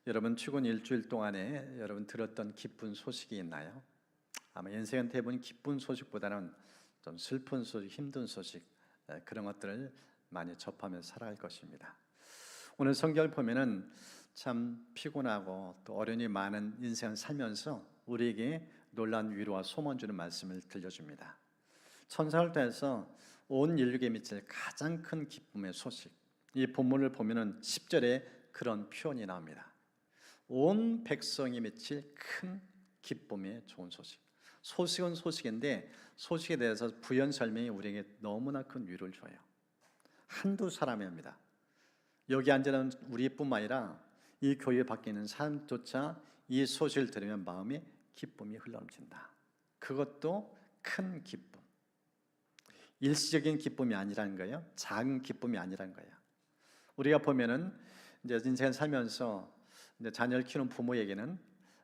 여러분 최근 일주일 동안에 여러분 들었던 기쁜 소식이 있나요? 아마 인생은 대부분 기쁜 소식보다는 좀 슬픈 소식, 힘든 소식 그런 것들을 많이 접하며 살아갈 것입니다. 오늘 성경을 보면은 참 피곤하고 또 어려움이 많은 인생을 살면서 우리에게 놀라운 위로와 소망 주는 말씀을 들려줍니다. 천사를 통해서 온 인류에게 미칠 가장 큰 기쁨의 소식, 이 본문을 보면은 10절에 그런 표현이 나옵니다. 온 백성이 미칠 큰 기쁨의 좋은 소식. 소식은 소식인데 소식에 대해서 부연 설명이 우리에게 너무나 큰 위로를 줘요. 한두 사람이 합니다. 여기 앉아있는 우리뿐만 아니라 이 교회에 밖에 있는 사람조차 이 소식을 들으면 마음에 기쁨이 흘러넘친다. 그것도 큰 기쁨. 일시적인 기쁨이 아니라는 거예요. 작은 기쁨이 아니라는 거예요. 우리가 보면은 이제 인생을 살면서 이제 자녀를 키우는 부모에게는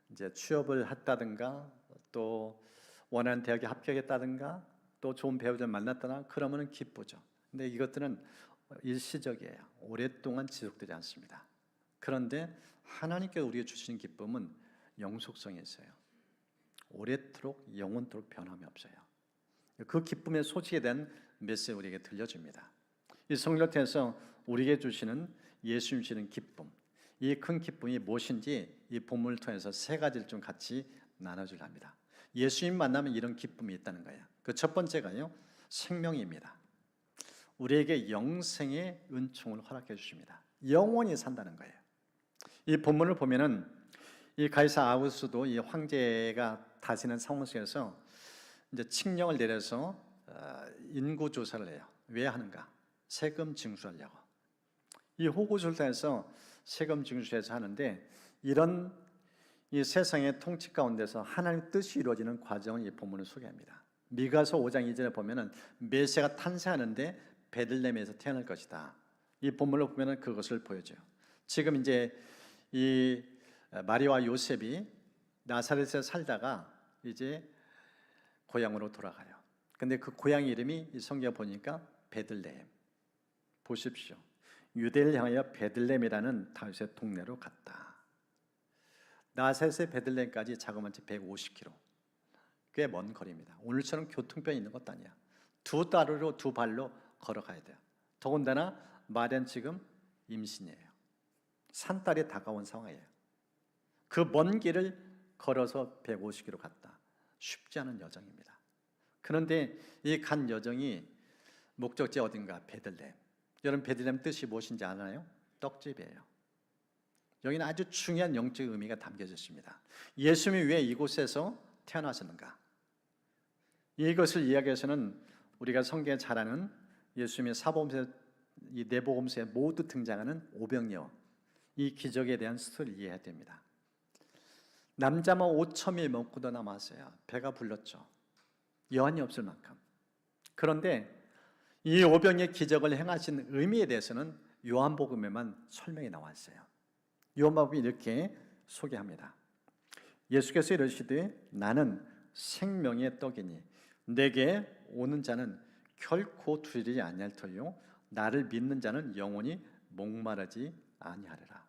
이제 취업을 했다든가 또 원하는 대학에 합격했다든가 또 좋은 배우자를 만났다나 그러면은 기쁘죠. 근데 이것들은 일시적이에요. 오랫동안 지속되지 않습니다. 그런데 하나님께서 우리에게 주시는 기쁨은 영속성이 있어요. 오래도록 영원토록 변함이 없어요. 그 기쁨의 소식에 대한 메시지를 우리에게 들려줍니다. 이 성경을 통해서 우리에게 주시는 예수님 주시는 기쁨, 이 큰 기쁨이 무엇인지 이 본문을 통해서 세 가지를 좀 같이 나눠주려 합니다. 예수님 만나면 이런 기쁨이 있다는 거예요. 그 첫 번째가요, 생명입니다. 우리에게 영생의 은총을 허락해 주십니다. 영원히 산다는 거예요. 이 본문을 보면은 이 가이사 아우구스도 이 황제가 다스리는 상황 속에서 이제 칙령을 내려서 인구 조사를 해요. 왜 하는가? 세금 징수하려고. 이 호구술사에서 세금 징수해서 하는데 이런 이 세상의 통치 가운데서 하나님의 뜻이 이루어지는 과정을 이 본문을 소개합니다. 미가서 5장 2절에 보면은 메시아가 탄생하는데 베들레헴에서 태어날 것이다. 이 본문을 보면은 그것을 보여줘요. 지금 이제 이 마리아와 요셉이 나사렛에 살다가 이제 고향으로 돌아가요. 근데 그 고향 이름이 이 성경에 보니까 베들레헴. 보십시오. 유대를 향하여 베들레헴이라는 다윗의 동네로 갔다. 나사렛에서 베들레헴까지 자그마치 150km. 꽤 먼 거리입니다. 오늘처럼 교통편이 있는 것도 아니야. 두 다리로 두 발로 걸어가야 돼요. 더군다나 마리아는 지금 임신이에요. 산딸이 다가온 상황이에요. 그 먼 길을 걸어서 150km 갔다. 쉽지 않은 여정입니다. 그런데 이 간 여정이 목적지 어딘가? 베들레헴. 여러분 베들레헴 뜻이 무엇인지 아나요? 떡집이에요. 여기는 아주 중요한 영적 의미가 담겨져 있습니다. 예수님이 왜 이곳에서 태어나셨는가? 이것을 이야기해서는 우리가 성경에 잘 아는 예수님의 사복음서, 이 내복음서에 모두 등장하는 오병이어, 이 기적에 대한 스토리를 이해해야 됩니다. 남자만 5,000이 먹고도 남았어요. 배가 불렀죠. 여한이 없을 만큼. 그런데 이 오병이의 기적을 행하신 의미에 대해서는 요한복음에만 설명이 나와 있어요. 요한복음이 이렇게 소개합니다. 예수께서 이르시되 나는 생명의 떡이니 내게 오는 자는 결코 두려지 아니할 터요 나를 믿는 자는 영원히 목마르지 아니하리라.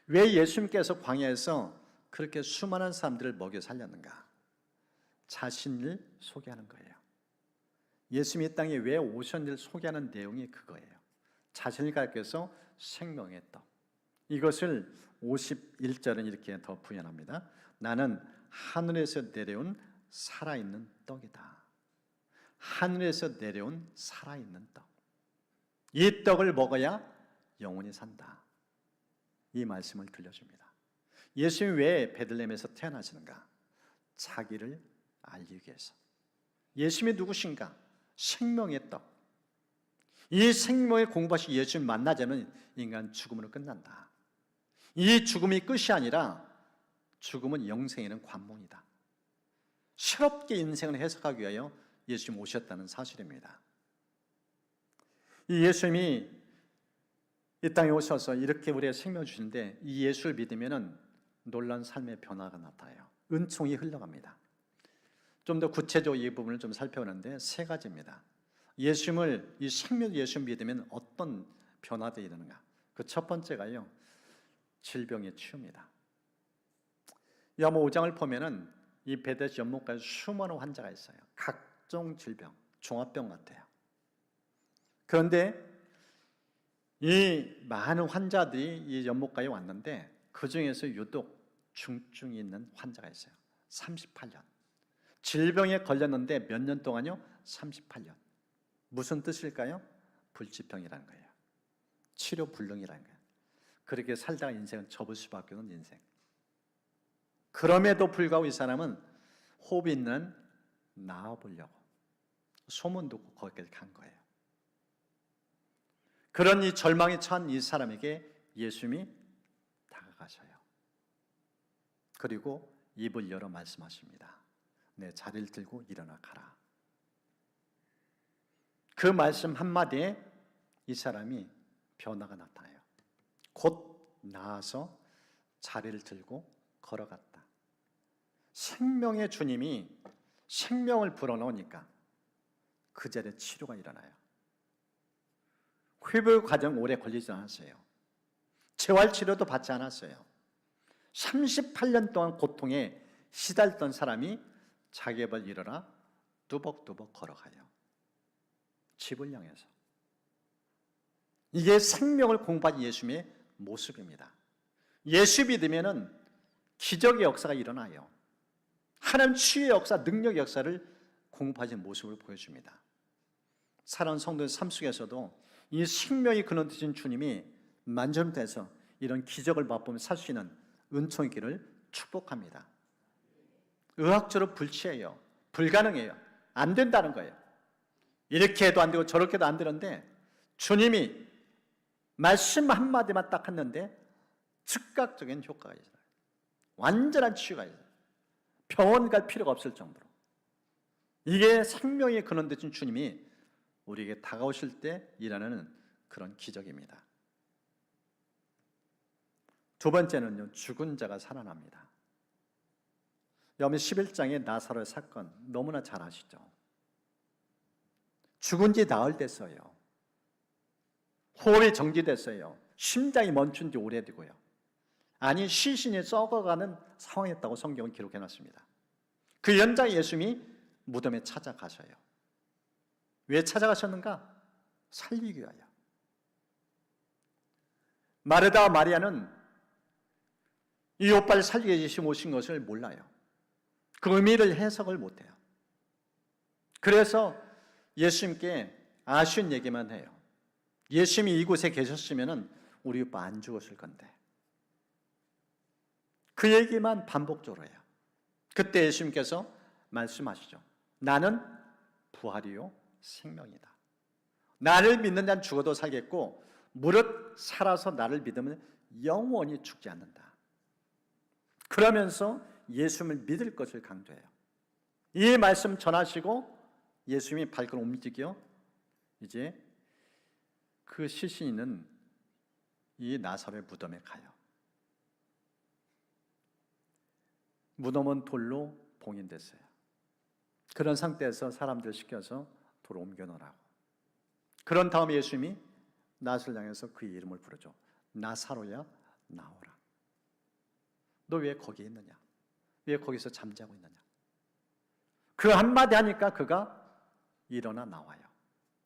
왜 예수님께서 광야에서 그렇게 수많은 사람들을 먹여 살렸는가? 자신을 소개하는 거예요. 예수님이 이 땅에 왜 오셨는지를 소개하는 내용이 그거예요. 자신을 가리켜서 생명의 떡. 이것을 51절은 이렇게 더 부연합니다. 나는 하늘에서 내려온 살아있는 떡이다. 하늘에서 내려온 살아있는 떡. 이 떡을 먹어야 영원히 산다. 이 말씀을 들려줍니다. 예수님이 왜 베들레헴에서 태어나시는가? 자기를 알리기 위해서. 예수님이 누구신가? 생명의 떡. 이 생명의 공부하시 예수님 만나자면 인간 죽음으로 끝난다. 이 죽음이 끝이 아니라 죽음은 영생에는 관문이다. 새롭게 인생을 해석하기 위하여 예수님 오셨다는 사실입니다. 이 예수님이 이 땅에 오셔서 이렇게 우리의 생명을 주시는데 이 예수를 믿으면 놀라운 삶의 변화가 나타나요. 은총이 흘러갑니다. 좀 더 구체적으로 이 부분을 좀 살펴보는데 세 가지입니다. 예수님을, 이 생명 예수를 믿으면 어떤 변화들이 일어나는가? 그 첫 번째가요, 질병이 치웁니다. 요한복음 5장을 보면은 이 베데스 연못가에 수많은 환자가 있어요. 각종 질병, 종합병 같아요. 그런데 이 많은 환자들이 이 연못가에 왔는데 그 중에서 유독 중증이 있는 환자가 있어요. 38년. 질병에 걸렸는데 몇 년 동안요? 38년. 무슨 뜻일까요? 불치병이라는 거예요. 치료 불능이라는 거예요. 그렇게 살다가 인생을 접을 수밖에 없는 인생. 그럼에도 불구하고 이 사람은 호흡이 있는 나아보려고 소문 듣고 거기까지 간 거예요. 그런 이 절망에 처한 이 사람에게 예수님이 다가가셔요. 그리고 입을 열어 말씀하십니다. 내 자리를 들고 일어나 가라. 그 말씀 한마디에 이 사람이 변화가 나타나요. 곧 나아서 자리를 들고 걸어갔다. 생명의 주님이 생명을 불어넣으니까 그 자리에 치료가 일어나요. 회복 과정 오래 걸리지 않았어요. 재활치료도 받지 않았어요. 38년 동안 고통에 시달던 사람이 자기 입을 일어나 뚜벅뚜벅 걸어가요. 집을 향해서. 이게 생명을 공부한 예수님의 모습입니다. 예수 믿으면은 기적의 역사가 일어나요. 하나님 치유의 역사, 능력의 역사를 공부하신 모습을 보여줍니다. 사랑하는 성도의 삶 속에서도 이 생명이 근원되신 주님이 만전돼서 이런 기적을 맛보며 살 수 있는 은총의 길을 축복합니다. 의학적으로 불치해요. 불가능해요. 안 된다는 거예요. 이렇게 해도 안 되고 저렇게 해도 안 되는데 주님이 말씀 한마디만 딱 했는데 즉각적인 효과가 있어요. 완전한 치유가 있어요. 병원 갈 필요가 없을 정도로. 이게 생명의 근원 되신 주님이 우리에게 다가오실 때 일어나는 그런 기적입니다. 두 번째는요, 죽은 자가 살아납니다. 요한복음 11장의 나사로의 사건 너무나 잘 아시죠? 죽은 지 나흘 됐어요. 호흡이 정지됐어요. 심장이 멈춘 지 오래되고요. 아니 시신이 썩어가는 상황이었다고 성경은 기록해놨습니다. 그 연장에 예수님이 무덤에 찾아가셔요. 왜 찾아가셨는가? 살리기 위하여. 마르다와 마리아는 이 오빠를 살리기 위해 예수님 오신 것을 몰라요. 그 의미를 해석을 못해요. 그래서 예수님께 아쉬운 얘기만 해요. 예수님이 이곳에 계셨으면 우리 오빠 안 죽었을 건데. 그 얘기만 반복적으로 해요. 그때 예수님께서 말씀하시죠. 나는 부활이요 생명이다. 나를 믿는 자는 죽어도 살겠고 무릇 살아서 나를 믿으면 영원히 죽지 않는다. 그러면서 예수님을 믿을 것을 강조해요. 이 말씀 전하시고 예수님이 발걸음 움직여 이제 그 시신이 있는 이 나사로의 무덤에 가요. 무덤은 돌로 봉인됐어요. 그런 상태에서 사람들 시켜서 돌을 옮겨 놓으라고. 그런 다음에 예수님이 나사로를 향해서 그의 이름을 부르죠. 나사로야 나오라. 너 왜 거기 있느냐? 왜 거기서 잠자고 있느냐? 그 한마디 하니까 그가 일어나 나와요.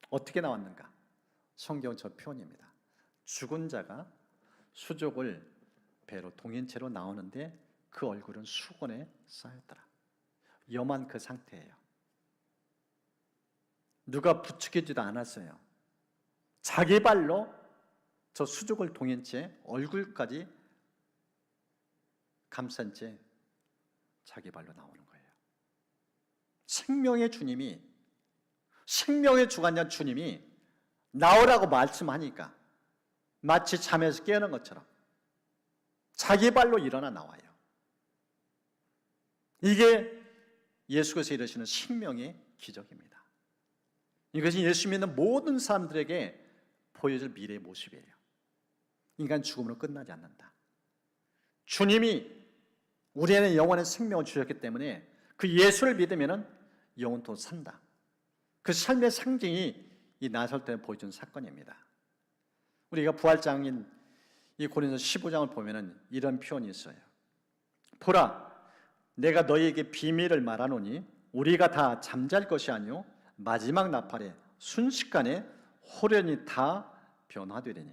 어떻게 나왔는가? 성경 저 표현입니다. 죽은 자가 수족을 배로 동인체로 나오는데 그 얼굴은 수건에 쌓였더라. 염한 그 상태예요. 누가 부추기지도 않았어요. 자기 발로 저 수족을 동인 채 얼굴까지 감싼 채 자기 발로 나오는 거예요. 생명의 주님이, 생명의 주관자 주님이 나오라고 말씀하니까 마치 잠에서 깨어난 것처럼 자기 발로 일어나 나와요. 이게 예수께서 이루시는 생명의 기적입니다. 이것이 예수 믿는 모든 사람들에게 보여줄 미래의 모습이에요. 인간 죽음으로 끝나지 않는다. 주님이 우리에게 영원한 생명을 주셨기 때문에 그 예수를 믿으면 영원토록 산다. 그 삶의 상징이 이 나설 때 보여준 사건입니다. 우리가 부활장인 이 고린도서 15장을 보면은 이런 표현이 있어요. 보라, 내가 너희에게 비밀을 말하노니 우리가 다 잠잘 것이 아니요 마지막 나팔에 순식간에 호련히 다 변화되리니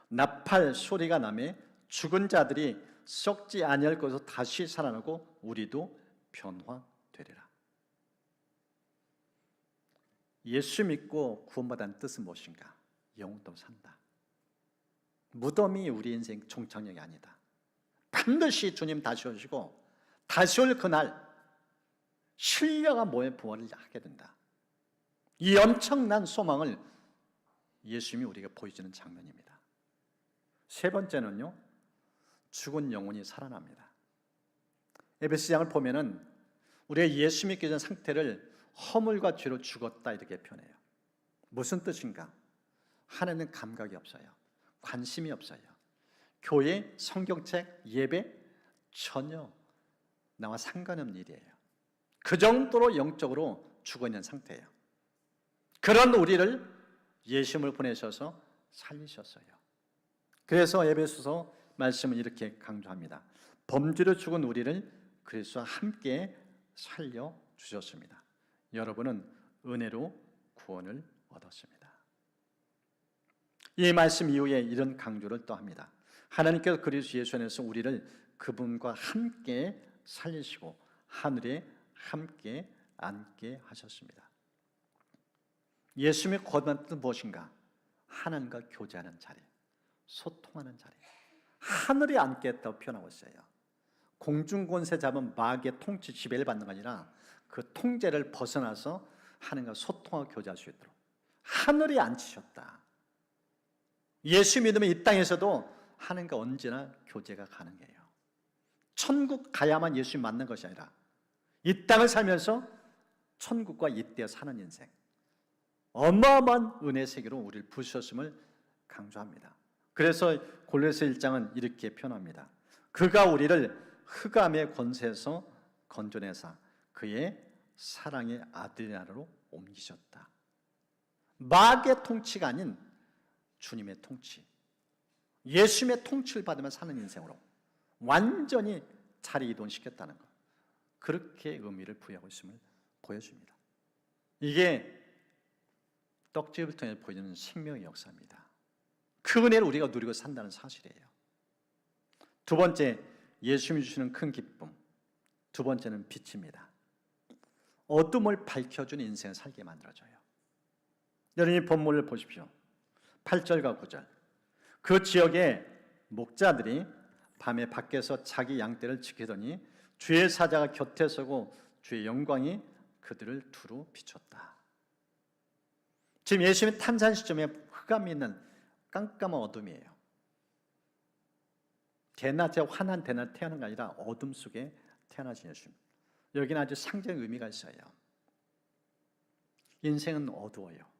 나팔 소리가 나매 죽은 자들이 썩지 아니할 것으로 다시 살아나고 우리도 변화되리라. 예수 믿고 구원받은 뜻은 무엇인가? 영원토록 산다. 무덤이 우리 인생 종착역이 아니다. 반드시 주님 다시 오시고 다시 올 그날 신령한 몸의 부활을 하게 된다. 이 엄청난 소망을 예수님이 우리에게 보여주는 장면입니다. 세 번째는요, 죽은 영혼이 살아납니다. 에베소장을 보면은 우리가 예수 믿기 전 상태를 허물과 죄로 죽었다 이렇게 표현해요. 무슨 뜻인가? 하나님은 감각이 없어요. 관심이 없어요. 교회, 성경책, 예배 전혀 나와 상관없는 일이에요. 그 정도로 영적으로 죽어있는 상태예요. 그런 우리를 예수님을 보내셔서 살리셨어요. 그래서 에베소서 말씀은 이렇게 강조합니다. 범죄로 죽은 우리를 그리스도와 함께 살려주셨습니다. 여러분은 은혜로 구원을 얻었습니다. 이 말씀 이후에 이런 강조를 또 합니다. 하나님께서 그리스도 예수 안에서 우리를 그분과 함께 살리시고 하늘에 함께 앉게 하셨습니다. 예수님의 거듭난 뜻은 무엇인가? 하나님과 교제하는 자리, 소통하는 자리, 하늘에 앉겠다고 표현하고 있어요. 공중권세 잡은 마귀의 통치 지배를 받는 게 아니라 그 통제를 벗어나서 하나님과 소통하고 교제할 수 있도록 하늘에 앉히셨다. 예수 믿으면 이 땅에서도 하나님과 언제나 교제가 가능해요. 천국 가야만 예수 만난 것이 아니라 이 땅을 살면서 천국과 이때 사는 인생, 어마어마한 은혜 세계로 우리를 부으셨음을 강조합니다. 그래서 골로새 1장은 이렇게 표현합니다. 그가 우리를 흑암의 권세에서 건져내사 그의 사랑의 아들의 나라로 옮기셨다. 마귀의 통치가 아닌 주님의 통치, 예수님의 통치를 받으며 사는 인생으로 완전히 자리 이동시켰다는 것, 그렇게 의미를 부여하고 있음을 보여줍니다. 이게 떡집을 통해 보여주는 생명의 역사입니다. 그 은혜를 우리가 누리고 산다는 사실이에요. 두 번째, 예수님이 주시는 큰 기쁨. 두 번째는 빛입니다. 어둠을 밝혀주는 인생을 살게 만들어줘요. 여러분 이 본문을 보십시오. 8절과 9절. 그 지역의 목자들이 밤에 밖에서 자기 양떼를 지키더니 주의 사자가 곁에 서고 주의 영광이 그들을 두루 비췄다. 지금 예수님의 탄생 시점에 흑암이 있는 깜깜한 어둠이에요. 대낮에 환한 대낮 태어난 게 아니라 어둠 속에 태어나신 예수님. 여기는 아주 상징 의미가 있어요. 인생은 어두워요.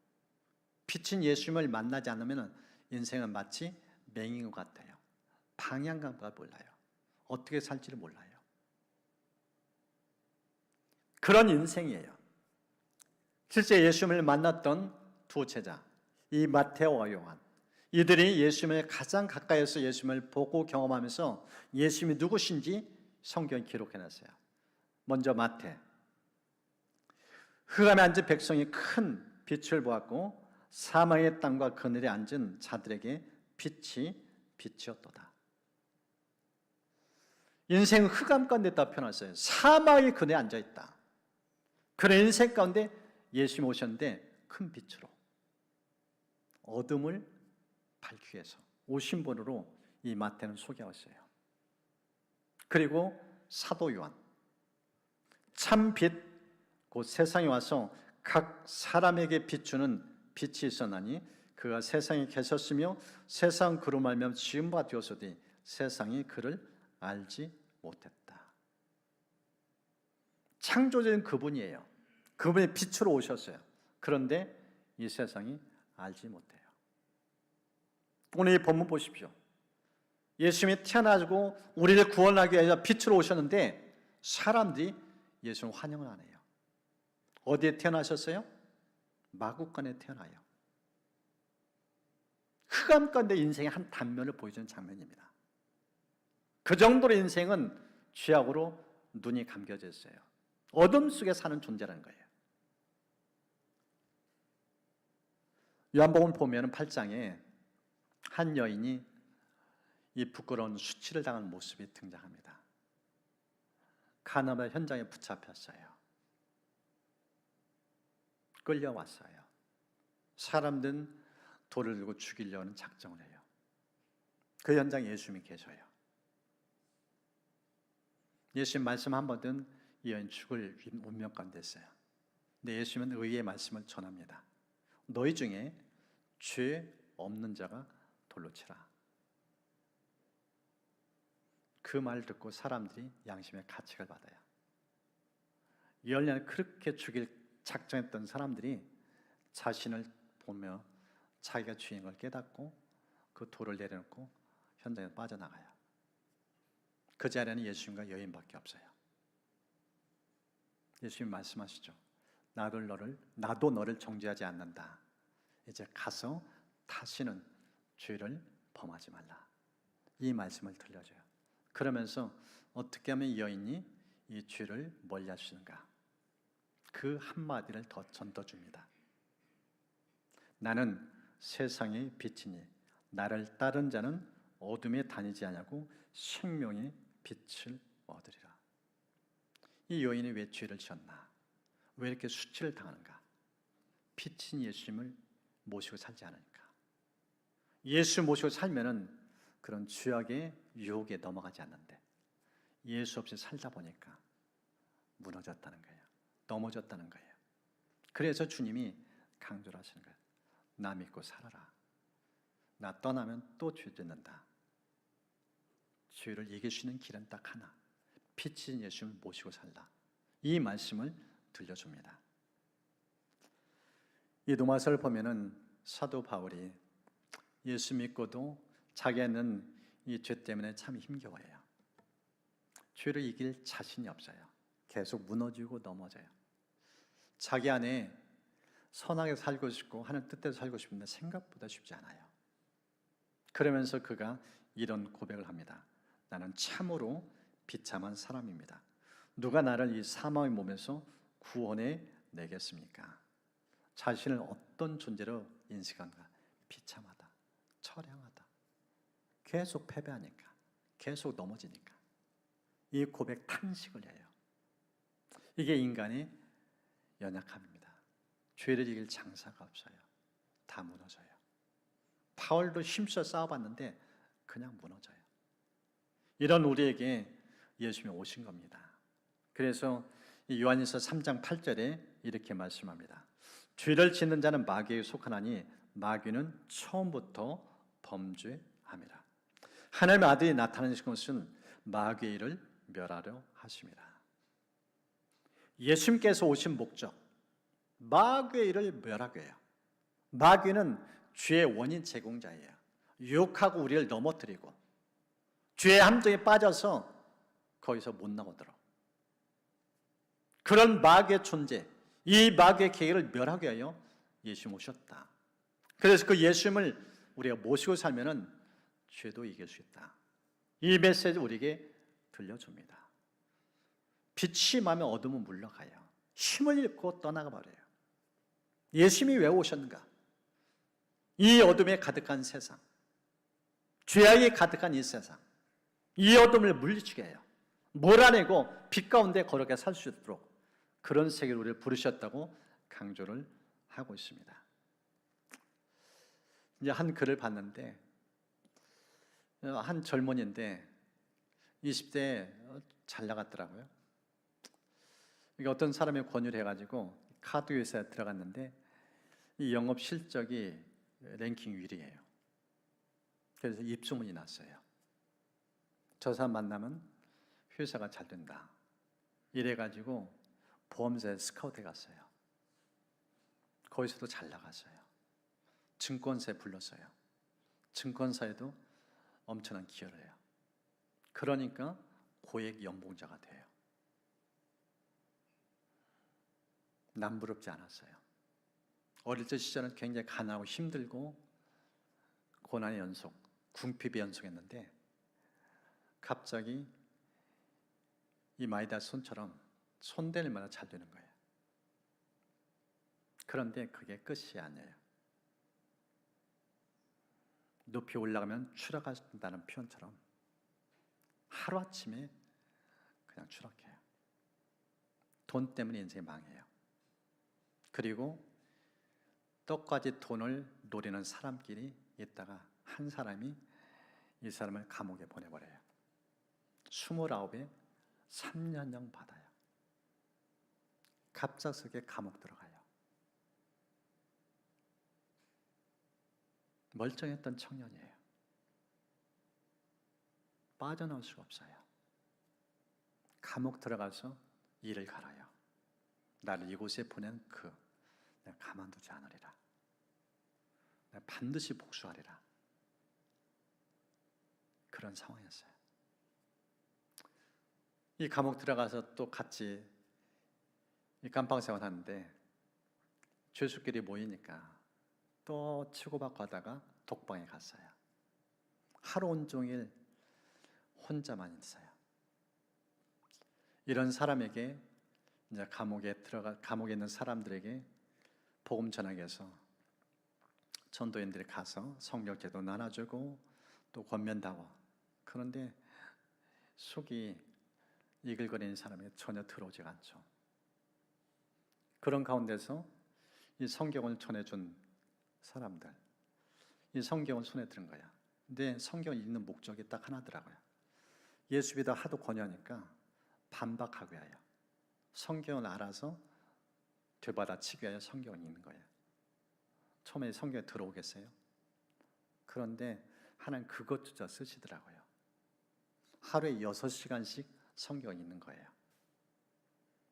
빛인 예수님을 만나지 않으면 인생은 마치 맹인 것 같아요. 방향감을 몰라요. 어떻게 살지를 몰라요. 그런 인생이에요. 실제 예수님을 만났던 두 제자, 이 마테오와 요한, 이들이 예수님을 가장 가까이에서 예수님을 보고 경험하면서 예수님이 누구신지 성경에 기록해놨어요. 먼저 마태, 흑암에 앉은 백성이 큰 빛을 보았고 사망의 땅과 그늘에 앉은 자들에게 빛이 빛이었도다. 인생은 흑암 가운데 있다 표현했어요. 사망의 그늘에 앉아있다. 그런 인생 가운데 예수님이 오셨는데 큰 빛으로 어둠을 밝히기 위해서 오신 분으로 이 마태는 소개하고 있어요. 그리고 사도 요한, 참 빛, 곧 세상에 와서 각 사람에게 비추는 빛이 있었나니 그가 세상에 계셨으며 세상 그로 말미암아 지은 바 되었으되 세상이 그를 알지 못했다. 창조적인 그분이에요. 그분의 빛으로 오셨어요. 그런데 이 세상이 알지 못해요. 오늘 이 본문 보십시오. 예수님이 태어나고 우리를 구원하기 위해서 빛으로 오셨는데 사람들이 예수님 환영을 안 해요. 어디에 태어나셨어요? 마구간에 태어나요. 흑암 가운데 인생의 한 단면을 보여주는 장면입니다. 그 정도로 인생은 죄악으로 눈이 감겨져 있어요. 어둠 속에 사는 존재라는 거예요. 요한복음 보면 8장에 한 여인이 이 부끄러운 수치를 당한 모습이 등장합니다. 가나발 현장에 붙잡혔어요. 끌려왔어요. 사람들은 돌을 들고 죽이려는 작정을 해요. 그 현장에 예수님이 계셔요. 예수님 말씀 한 번은 이 여인 죽을 운명 가운데 있어요. 근데 예수님은 의의 말씀을 전합니다. 너희 중에 죄 없는 자가 돌로 치라. 그 말을 듣고 사람들이 양심의 가책을 받아요. 이 여인을 그렇게 죽일 작정했던 사람들이 자신을 보며 자기가 죄인 걸 깨닫고 그 돌을 내려놓고 현장에서 빠져나가요. 그 자리에는 예수님과 여인밖에 없어요. 예수님 말씀하시죠. 나도 너를 정죄하지 않는다. 이제 가서 다시는 죄를 범하지 말라. 이 말씀을 들려줘요. 그러면서 어떻게 하면 이 여인이 이 죄를 멀리할 수 있는가? 그 한마디를 더 전떠줍니다. 나는 세상의 빛이니 나를 따른 자는 어둠에 다니지 아니하고 생명의 빛을 얻으리라. 이 여인이 왜 죄를 지었나? 왜 이렇게 수치를 당하는가? 빛인 예수님을 모시고 살지 않으니까. 예수 모시고 살면은 그런 죄악의 유혹에 넘어가지 않는데 예수 없이 살다 보니까 무너졌다는 거예요. 넘어졌다는 거예요. 그래서 주님이 강조를 하시는 거예요. 나 믿고 살아라. 나 떠나면 또 죄 짓는다. 죄를 이길 수 있는 길은 딱 하나. 빛인 예수님을 모시고 살라. 이 말씀을 들려줍니다. 이 로마서를 보면은 사도 바울이 예수 믿고도 자기는 이 죄 때문에 참 힘겨워해요. 죄를 이길 자신이 없어요. 계속 무너지고 넘어져요. 자기 안에 선하게 살고 싶고 하는 뜻대로 살고 싶은데 생각보다 쉽지 않아요. 그러면서 그가 이런 고백을 합니다. 나는 참으로 비참한 사람입니다. 누가 나를 이 사망의 몸에서 구원해 내겠습니까? 자신을 어떤 존재로 인식한가? 비참하다, 처량하다. 계속 패배하니까, 계속 넘어지니까 이 고백 탄식을 해요. 이게 인간의 연약함입니다. 죄를 이길 장사가 없어요. 다 무너져요. 바울도 힘써 싸워봤는데 그냥 무너져요. 이런 우리에게 예수님이 오신 겁니다. 그래서 요한일서 3장 8절에 이렇게 말씀합니다. 죄를 짓는 자는 마귀에 속하나니 마귀는 처음부터 범죄함이라. 하나님의 아들이 나타나신 것은 마귀의 일을 멸하려 하심이라. 예수님께서 오신 목적, 마귀의 일을 멸하게 해요. 마귀는 죄의 원인 제공자예요. 유혹하고 우리를 넘어뜨리고 죄의 함정에 빠져서 거기서 못 나오도록 그런 마귀의 존재, 이 마귀의 계획을 멸하게 하여 예수님 오셨다. 그래서 그 예수님을 우리가 모시고 살면은 죄도 이길 수 있다. 이 메시지 우리에게 들려줍니다. 빛이 임하면 어둠은 물러가요. 힘을 잃고 떠나가 버려요. 예수님이 왜 오셨는가? 이 어둠에 가득한 세상, 죄악이 가득한 이 세상, 이 어둠을 물리치게 해요. 몰아내고 빛 가운데 거룩하게 살 수 있도록 그런 세계를 우리를 부르셨다고 강조를 하고 있습니다. 이제 한 글을 봤는데 한 젊은이인데 20대에 잘 나갔더라고요. 이게 어떤 사람의 권유를 해가지고 카드 회사에 들어갔는데 이 영업 실적이 랭킹 1위예요. 그래서 입소문이 났어요. 저 사람 만나면 회사가 잘 된다. 이래가지고 보험사에 스카우트에 갔어요. 거기서도 잘 나갔어요. 증권사에 불렀어요. 증권사에도 엄청난 기여를 해요. 그러니까 고액 연봉자가 돼요. 남부럽지 않았어요. 어릴 적 시절은 굉장히 가난하고 힘들고 고난의 연속, 궁핍의 연속했는데 갑자기 이 마이다스 손처럼 손댈 만한 잘 되는 거예요. 그런데 그게 끝이 아니에요. 높이 올라가면 추락한다는 표현처럼 하루아침에 그냥 추락해요. 돈 때문에 인생이 망해요. 그리고 떡까지 돈을 노리는 사람끼리 있다가 한 사람이 이 사람을 감옥에 보내버려요. 29에 3년형 받아요. 갑작스럽게 감옥 들어가요. 멀쩡했던 청년이에요. 빠져나올 수가 없어요. 감옥 들어가서 이를 갈아요. 나를 이곳에 보낸 내가 가만두지 않으리라. 내가 반드시 복수하리라. 그런 상황이었어요. 이 감옥 들어가서 또 같이 이 감방생활 하는데 죄수끼리 모이니까 또 치고받고 하다가 독방에 갔어요. 하루 온종일 혼자만 있어요. 이런 사람에게 이제 감옥에 있는 사람들에게 복음 전하기 위해서 전도인들이 가서 성경책도 나눠주고 또 권면다고. 그런데 속이 이글거리는 사람이 전혀 들어오지가 않죠. 그런 가운데서 이 성경을 전해준 사람들, 이 성경을 손에 들은 거야. 근데 성경을 읽는 목적이 딱 하나더라고요. 예수 믿어 하도 권유하니까 반박하기 위하여, 성경을 알아서 되받아치기 위하여 성경을 읽는 거예요. 처음에 성경에 들어오겠어요? 그런데 하나님 그것조차 쓰시더라고요. 하루에 6시간씩 성경을 읽는 거예요.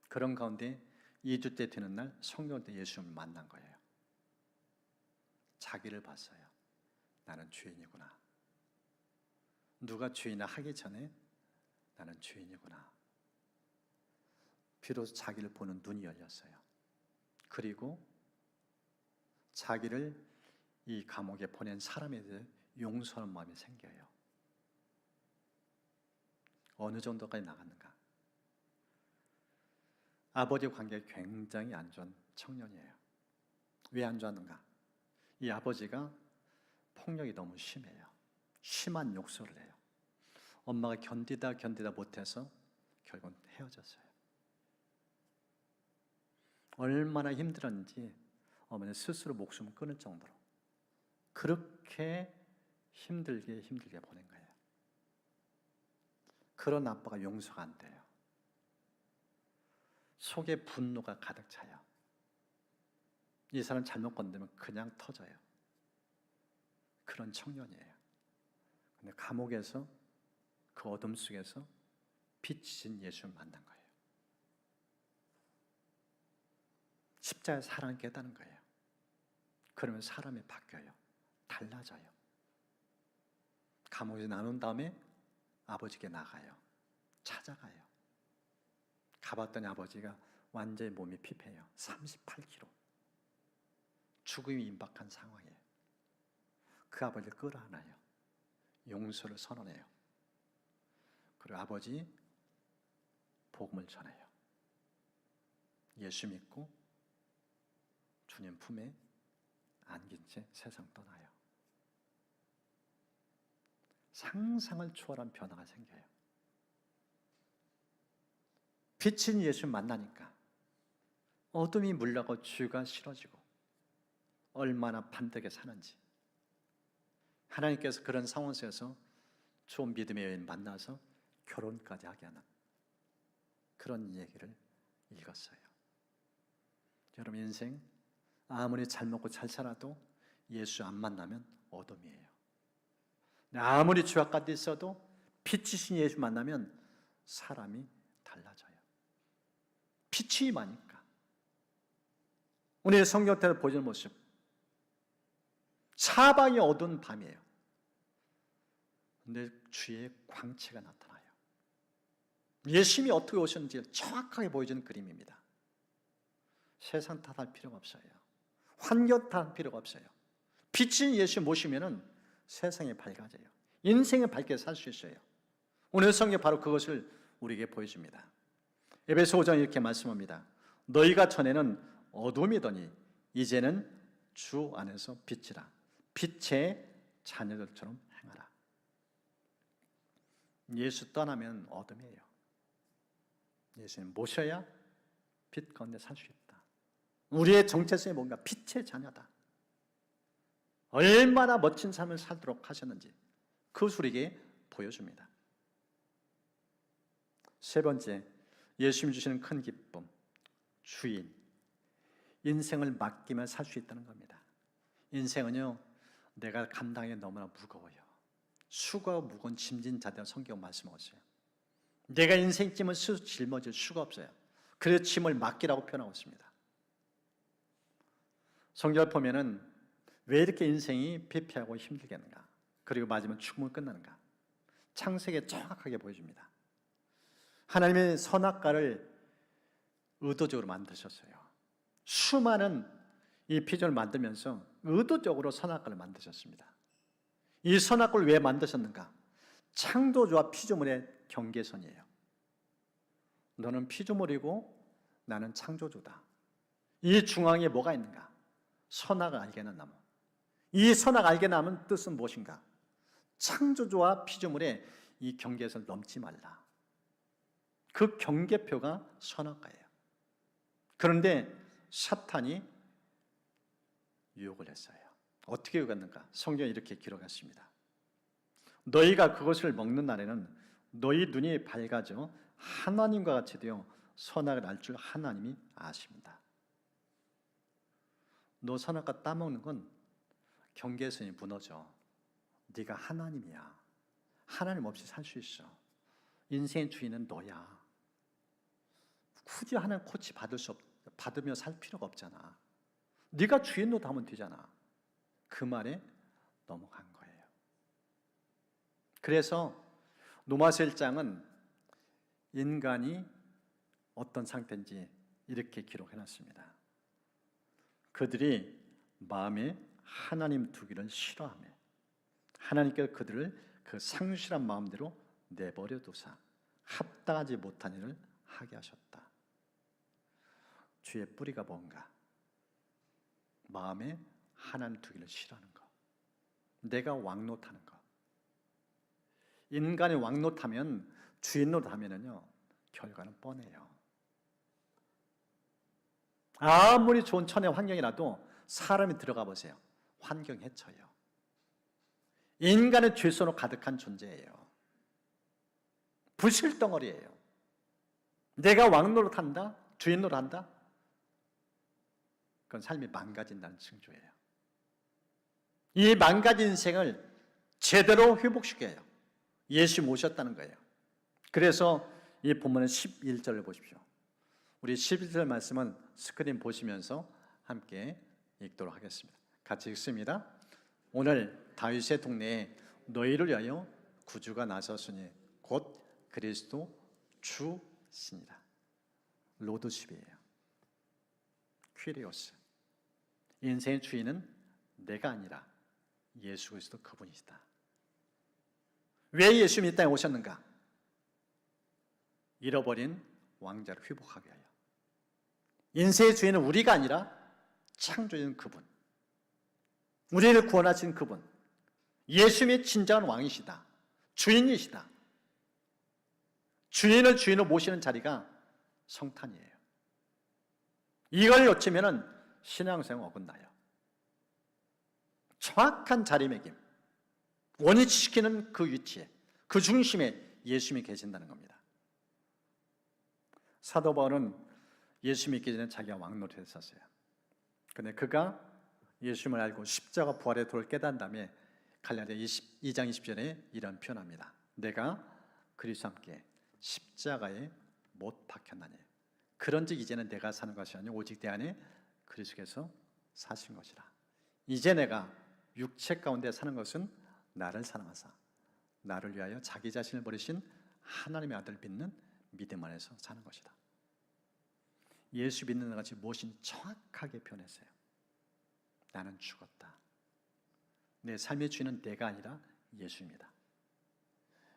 그런 가운데 2주째 되는 날 성경을 때 예수님을 만난 거예요. 자기를 봤어요. 나는 죄인이구나. 누가 죄인이나 하기 전에 나는 죄인이구나. 비로소 자기를 보는 눈이 열렸어요. 그리고 자기를 이 감옥에 보낸 사람에 대해 용서하는 마음이 생겨요. 어느 정도까지 나갔는가? 아버지 관계가 굉장히 안 좋은 청년이에요. 왜 안 좋았는가? 이 아버지가 폭력이 너무 심해요. 심한 욕설을 해요. 엄마가 견디다 못해서 결국은 헤어졌어요. 얼마나 힘들었는지 어머니 스스로 목숨을 끊을 정도로 그렇게 힘들게 보낸 거예요. 그런 아빠가 용서가 안 돼요. 속에 분노가 가득 차요. 이 사람 잘못 건드리면 그냥 터져요. 그런 청년이에요. 근데 감옥에서 그 어둠 속에서 빛이신 예수를 만난 거예요. 십자가의 사랑을 깨닫는 거예요. 그러면 사람이 바뀌어요. 달라져요. 감옥에 나눈 다음에 아버지께 나가요. 찾아가요. 가봤더니 아버지가 완전히 몸이 피폐해요. 38kg. 죽음이 임박한 상황이에요. 그 아버지를 끌어안아요. 용서를 선언해요. 그리고 아버지 복음을 전해요. 예수 믿고 주님 품에 안긴 채 세상 떠나요. 상상을 초월한 변화가 생겨요. 빛인 예수 만나니까 어둠이 물러가고 죄가 싫어지고 얼마나 반듯하게 사는지, 하나님께서 그런 상황 속에서 좋은 믿음의 여인 만나서 결혼까지 하게 하는 그런 얘기를 읽었어요. 여러분, 인생 아무리 잘 먹고 잘 살아도 예수 안 만나면 어둠이에요. 아무리 죄악 가운데 있어도 빛이신 예수 만나면 사람이 달라져요. 빛이 임하니까. 오늘 성경태를 보이는 모습, 사방이 어두운 밤이에요. 근데 주의 광채가 나타나요. 예수님이 어떻게 오셨는지 정확하게 보여주는 그림입니다. 세상 탓할 필요가 없어요. 환경 탓할 필요가 없어요. 빛인 예수 모시면은 세상이 밝아져요. 인생을 밝게 살 수 있어요. 오늘 성경 바로 그것을 우리에게 보여줍니다. 에베소 5장 이렇게 말씀합니다. 너희가 전에는 어둠이더니 이제는 주 안에서 빛이라. 빛의 자녀들처럼 행하라. 예수 떠나면 어둠이에요. 예수님 모셔야 빛 가운데 살 수 있다. 우리의 정체성이 뭔가 빛의 자녀다. 얼마나 멋진 삶을 살도록 하셨는지 그것을 우리에게 보여줍니다. 세 번째, 예수님이 주시는 큰 기쁨, 주인. 인생을 맡기면 살 수 있다는 겁니다. 인생은요, 내가 감당하기 너무나 무거워요. 수가 무거운 짐진 자들 성경 말씀하세요. 내가 인생 짐을 짊어질 수가 없어요. 그래서 짐을 맡기라고 표현하고 있습니다. 성경을 보면은 왜 이렇게 인생이 피폐하고 힘들겠는가? 그리고 마지막 죽음을 끝나는가? 창세기에 정확하게 보여줍니다. 하나님의 선악과를 의도적으로 만드셨어요. 수많은 이 피조를 만들면서 의도적으로 선악과를 만드셨습니다. 이 선악과를 왜 만드셨는가? 창조주와 피조물의 경계선이에요. 너는 피조물이고 나는 창조주다. 이 중앙에 뭐가 있는가? 선악을 알게는 나무. 이 선악 알게 나면 뜻은 무엇인가? 창조주와 피조물의 이 경계선을 넘지 말라. 그 경계표가 선악과예요. 그런데 사탄이 유혹을 했어요. 어떻게 유혹했는가? 성경에 이렇게 기록했습니다. 너희가 그것을 먹는 날에는 너희 눈이 밝아져 하나님과 같이 되어 선악을 알 줄 하나님이 아십니다. 너 선악과 따먹는 건 경계선이 무너져. 네가 하나님이야. 하나님 없이 살 수 있어. 인생의 주인은 너야. 굳이 하나님 코치 받으며 살 필요가 없잖아. 네가 주인 노릇 하면 되잖아. 그 말에 넘어간 거예요. 그래서 로마서 1장은 인간이 어떤 상태인지 이렇게 기록해놨습니다. 그들이 마음에 하나님 두기를 싫어하며 하나님께서 그들을 그 상실한 마음대로 내버려 두사 합당하지 못한 일을 하게 하셨다. 주의 뿌리가 뭔가? 마음에 하나님 두기를 싫어하는 것. 내가 왕노릇하는 것. 인간이 왕노릇하면 주인 노릇하면은요 결과는 뻔해요. 아무리 좋은 천의 환경이라도 사람이 들어가 보세요. 환경이 해쳐요. 인간의 죄선으로 가득한 존재예요. 부실덩어리예요. 내가 왕노릇한다? 주인 노릇한다? 그건 삶이 망가진다는 징조예요. 이 망가진 인생을 제대로 회복시켜요. 예수 모셨다는 거예요. 그래서 이 본문의 11절을 보십시오. 우리 11절 말씀은 스크린 보시면서 함께 읽도록 하겠습니다. 같이 읽습니다. 오늘 다윗의 동네에 너희를 위하여 구주가 나섰으니 곧 그리스도 주시니라. 로드십이에요. 퀴리오스. 인생의 주인은 내가 아니라 예수 그리스도 그분이시다. 왜 예수님이 이 땅에 오셨는가? 잃어버린 왕자를 회복하게 하여. 인생의 주인은 우리가 아니라 창조주인 그분, 우리를 구원하신 그분, 예수님이 진정한 왕이시다. 주인이시다. 주인을 주인으로 모시는 자리가 성탄이에요. 이걸 놓치면 신앙생활 어긋나요. 정확한 자리매김, 원위치시키는 그 위치에, 그 중심에 예수님이 계신다는 겁니다. 사도 바울은 예수 믿기 전에 자기가 왕노릇 했었어요. 그런데 그가 예수님을 알고 십자가 부활의 도를 깨달은 다음에 갈라디아 2장 20절에 이런 표현합니다. 내가 그리스도와 함께 십자가에 못 박혔나니 그런즉 이제는 내가 사는 것이 아니요 오직 내 안에 그리스도께서 사신 것이라. 이제 내가 육체 가운데 사는 것은 나를 사랑하사 나를 위하여 자기 자신을 버리신 하나님의 아들 믿는 믿음 안에서 사는 것이다. 예수 믿는 것이 무엇인지 정확하게 표현했어요. 나는 죽었다. 내 삶의 주인은 내가 아니라 예수입니다.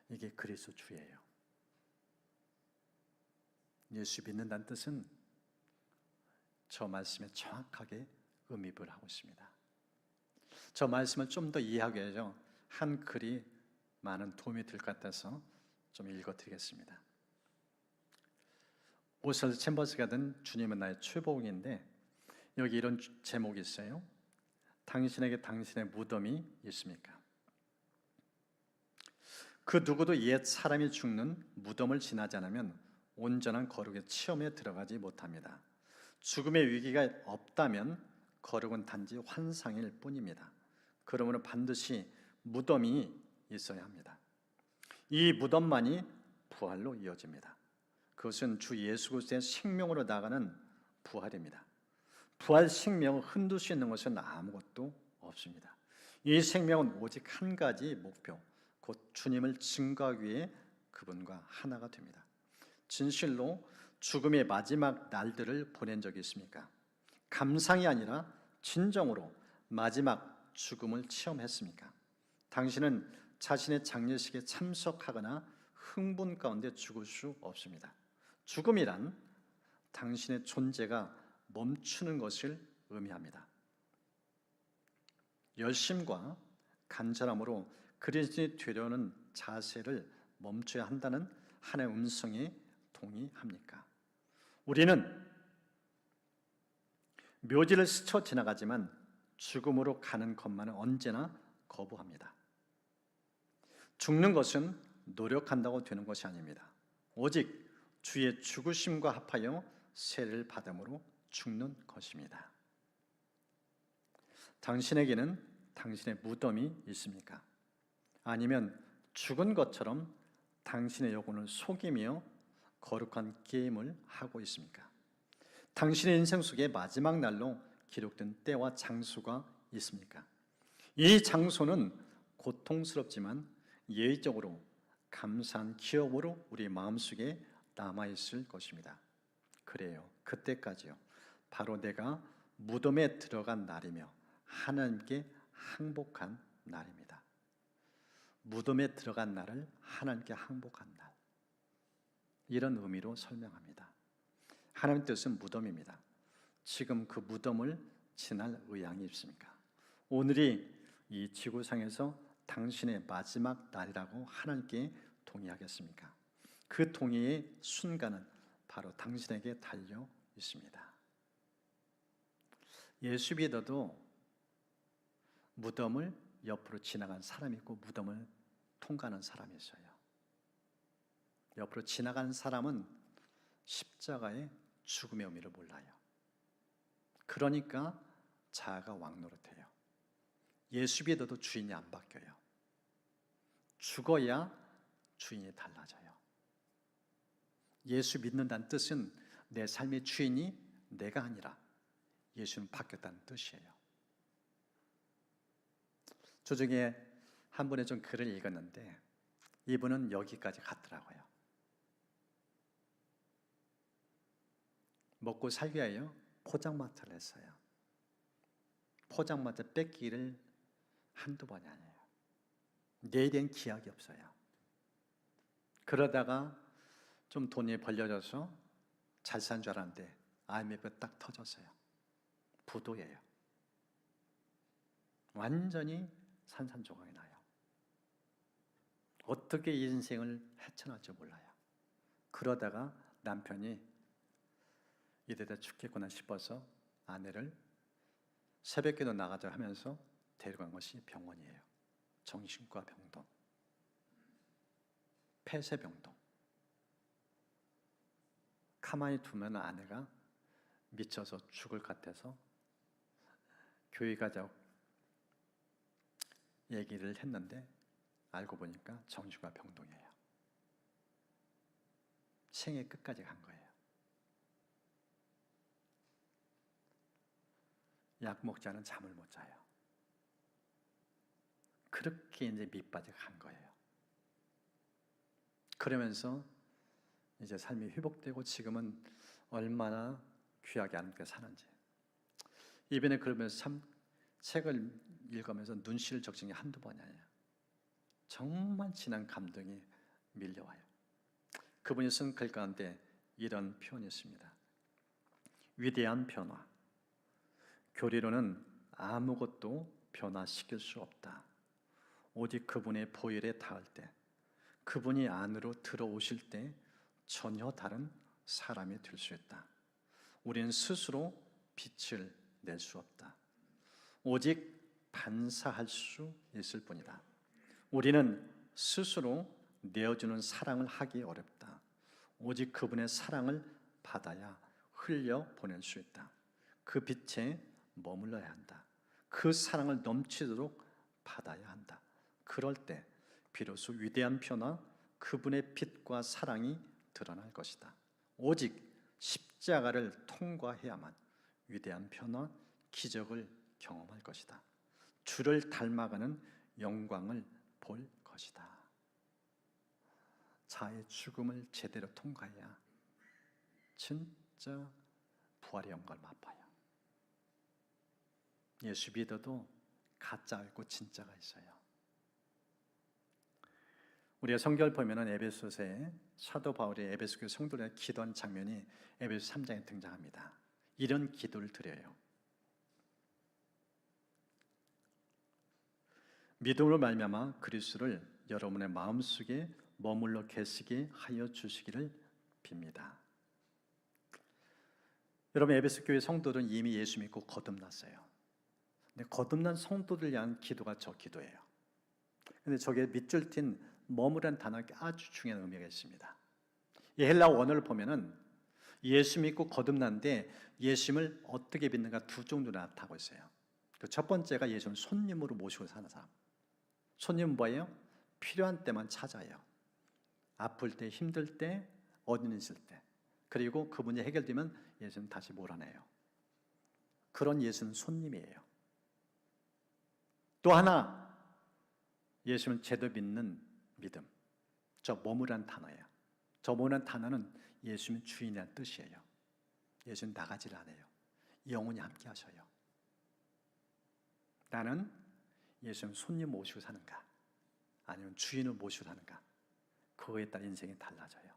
이게 그리스도 주예요. 예수 믿는다는 뜻은 저 말씀에 정확하게 의미를 하고 있습니다. 저 말씀을 좀 더 이해하기 위해서 한 글이 많은 도움이 될 것 같아서 좀 읽어드리겠습니다. 오셀 챔버스가 든 주님은 나의 최복인데 여기 이런 제목이 있어요. 당신에게 당신의 무덤이 있습니까? 그 누구도 옛 사람이 죽는 무덤을 지나지 않으면 온전한 거룩의 체험에 들어가지 못합니다. 죽음의 위기가 없다면 거룩은 단지 환상일 뿐입니다. 그러므로 반드시 무덤이 있어야 합니다. 이 무덤만이 부활로 이어집니다. 그것은 주 예수 그리스도의 생명으로 나가는 부활입니다. 부활 생명을 흔들 수 있는 것은 아무것도 없습니다. 이 생명은 오직 한 가지 목표, 곧 주님을 증거하기 위해 그분과 하나가 됩니다. 진실로 죽음의 마지막 날들을 보낸 적이 있습니까? 감상이 아니라 진정으로 마지막 죽음을 체험했습니까? 당신은 자신의 장례식에 참석하거나 흥분 가운데 죽을 수 없습니다. 죽음이란 당신의 존재가 멈추는 것을 의미합니다. 열심과 간절함으로 그리스도인이 되려는 자세를 멈춰야 한다는 하나님의 음성에 동의합니까? 우리는 묘지를 스쳐 지나가지만 죽음으로 가는 것만은 언제나 거부합니다. 죽는 것은 노력한다고 되는 것이 아닙니다. 오직 주의 죽으심과 합하여 세를 받음으로 죽는 것입니다. 당신에게는 당신의 무덤이 있습니까? 아니면 죽은 것처럼 당신의 영혼을 속이며 거룩한 게임을 하고 있습니까? 당신의 인생 속에 마지막 날로 기록된 때와 장소가 있습니까? 이 장소는 고통스럽지만 예의적으로 감사한 기억으로 우리 마음속에 남아있을 것입니다. 그래요. 그때까지요. 바로 내가 무덤에 들어간 날이며 하나님께 항복한 날입니다. 무덤에 들어간 날을 하나님께 항복한 날. 이런 의미로 설명합니다. 하나님의 뜻은 무덤입니다. 지금 그 무덤을 지날 의향이 있습니까? 오늘이 이 지구상에서 당신의 마지막 날이라고 하나님께 동의하겠습니까? 그 동의의 순간은 바로 당신에게 달려 있습니다. 예수 믿어도 무덤을 옆으로 지나간 사람이 있고 무덤을 통과하는 사람이 있어요. 옆으로 지나간 사람은 십자가의 죽음의 의미를 몰라요. 그러니까 자아가 왕노릇해요. 예수 믿어도 주인이 안 바뀌어요. 죽어야 주인이 달라져요. 예수 믿는다는 뜻은 내 삶의 주인이 내가 아니라 예수는 바뀌었다는 뜻이에요. 저 중에 한 분의 좀 글을 읽었는데 이분은 여기까지 갔더라고요. 먹고 살기 위하여 포장마차를 했어요. 포장마차 뺏기를 한두 번이 아니에요. 내일엔 기약이 없어요. 그러다가 좀 돈이 벌려져서 잘 산 줄 알았는데 IMF 딱 터졌어요. 부도예요. 완전히 산산조각이 나요. 어떻게 이 인생을 헤쳐나올지 몰라요. 그러다가 남편이 이대다 죽겠구나 싶어서 아내를 새벽에도 나가자 하면서 데려간 것이 병원이에요. 정신과 병동, 폐쇄병동. 가만히 두면 아내가 미쳐서 죽을 것 같아서 교회 가자고 얘기를 했는데 알고 보니까 정신과 병동이에요. 생애 끝까지 간 거예요. 약 먹지 않은 잠을 못 자요. 그렇게 이제 밑바닥 간 거예요. 그러면서 이제 삶이 회복되고 지금은 얼마나 귀하게 하나님께 사는지. 이번에 그러면서 참 책을 읽으면서 눈시를 적신 게 한두 번이 아니에요. 정말 진한 감동이 밀려와요. 그분이 쓴 글 가운데 이런 표현이 있습니다. 위대한 변화. 교리로는 아무것도 변화시킬 수 없다. 오직 그분의 보혈에 닿을 때, 그분이 안으로 들어오실 때 전혀 다른 사람이 될 수 있다. 우리는 스스로 빛을 낼 수 없다. 오직 반사할 수 있을 뿐이다. 우리는 스스로 내어주는 사랑을 하기 어렵다. 오직 그분의 사랑을 받아야 흘려 보낼 수 있다. 그 빛에 머물러야 한다. 그 사랑을 넘치도록 받아야 한다. 그럴 때 비로소 위대한 변화, 그분의 빛과 사랑이 드러날 것이다. 오직 십자가를 통과해야만 위대한 변화, 기적을 경험할 것이다. 주를 닮아가는 영광을 볼 것이다. 자의 죽음을 제대로 통과해야 진짜 부활의 영광을 맛봐요. 예수 믿어도 가짜가 있고 진짜가 있어요. 우리가 성경을 보면은 에베소서에 사도 바울이 에베소 교회 성도들에게 기도한 장면이 에베소 3장에 등장합니다. 이런 기도를 드려요. 믿음으로 말미암아 그리스도를 여러분의 마음속에 머물러 계시게 하여 주시기를 빕니다. 여러분, 에베소 교회 성도들은 이미 예수 믿고 거듭났어요. 근데 거듭난 성도들 위한 기도가 저 기도예요. 근데 저게 밑줄 띈 머무라는 단어가 아주 중요한 의미가 있습니다. 이 헬라어 원어를 보면은 예수 믿고 거듭났는데 예수님을 어떻게 믿는가 두 종류로 나타나고 있어요. 그 첫 번째가 예수님을 손님으로 모시고 사는 사람. 손님은 뭐예요? 필요한 때만 찾아요. 아플 때, 힘들 때, 어디 있을 때. 그리고 그 문제 해결되면 예수는 다시 몰아내요. 그런 예수는 손님이에요. 또 하나, 예수를 제대로 믿는 믿음. 저 머무라는 단어예요. 저 머무라는 단어는 예수는 주인이라는 뜻이에요. 예수는 나가지를 않아요. 영원히 함께 하셔요. 나는 예수는 손님 모시고 사는가 아니면 주인을 모시고 사는가, 그거에 따라 인생이 달라져요.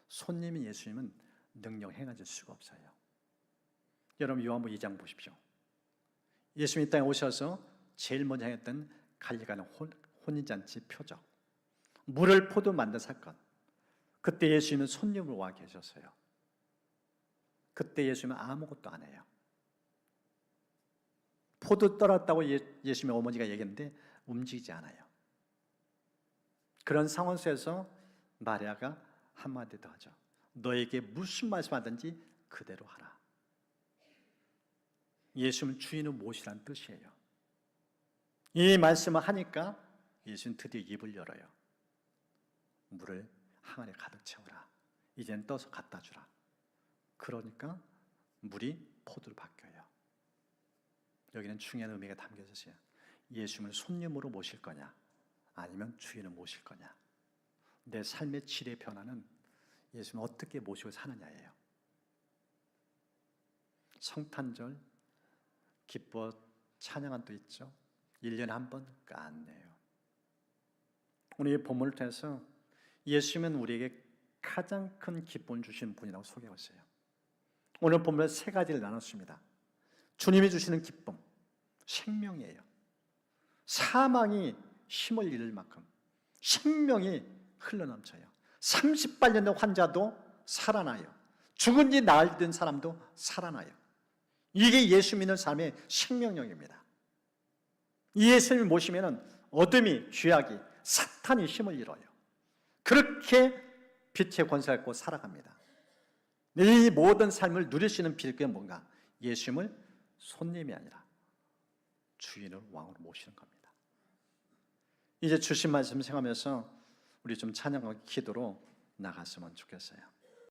손님인 예수님은 능력 행하실 수가 없어요. 여러분, 요한복음 2장 보십시오. 예수님이 이 땅에 오셔서 제일 먼저 행했던 갈릴리가는 혼인잔치 표적, 물을 포도 만든 사건. 그때 예수님은 손님으로 와 계셨어요. 그때 예수님은 아무것도 안 해요. 포도 떨었다고 예수님의 어머니가 얘기했는데 움직이지 않아요. 그런 상황 속에서 마리아가 한마디 더 하죠. 너에게 무슨 말씀하든지 그대로 하라. 예수님은 주인을 모시라는 뜻이에요. 이 말씀을 하니까 예수는 드디어 입을 열어요. 물을 항아리에 가득 채워라. 이제는 떠서 갖다 주라. 그러니까 물이 포도로 바뀌어요. 여기는 중요한 의미가 담겨져 있어요. 예수님을 손님으로 모실 거냐 아니면 주인을 모실 거냐. 내 삶의 질의 변화는 예수님을 어떻게 모시고 사느냐예요. 성탄절 기뻐 찬양한 도 있죠. 1년에 한 번 깐내요. 오늘 이 본문을 통해서 예수님은 우리에게 가장 큰 기쁨을 주시는 분이라고 소개하고 있어요. 오늘 본문에 세 가지를 나눴습니다. 주님이 주시는 기쁨, 생명이에요. 사망이 힘을 잃을 만큼 생명이 흘러넘쳐요. 38년 된 환자도 살아나요. 죽은 지 나흘 된 사람도 살아나요. 이게 예수 믿는 삶의 생명력입니다. 이 예수님을 모시면 어둠이, 죄악이, 사탄이 힘을 잃어요. 그렇게 빛의 권세를 갖고 살아갑니다. 이 모든 삶을 누릴 수 있는 비결이 뭔가? 예수님을 손님이 아니라 주인을 왕으로 모시는 겁니다. 이제 주신 말씀 생각하면서 우리 좀 찬양과 기도로 나갔으면 좋겠어요.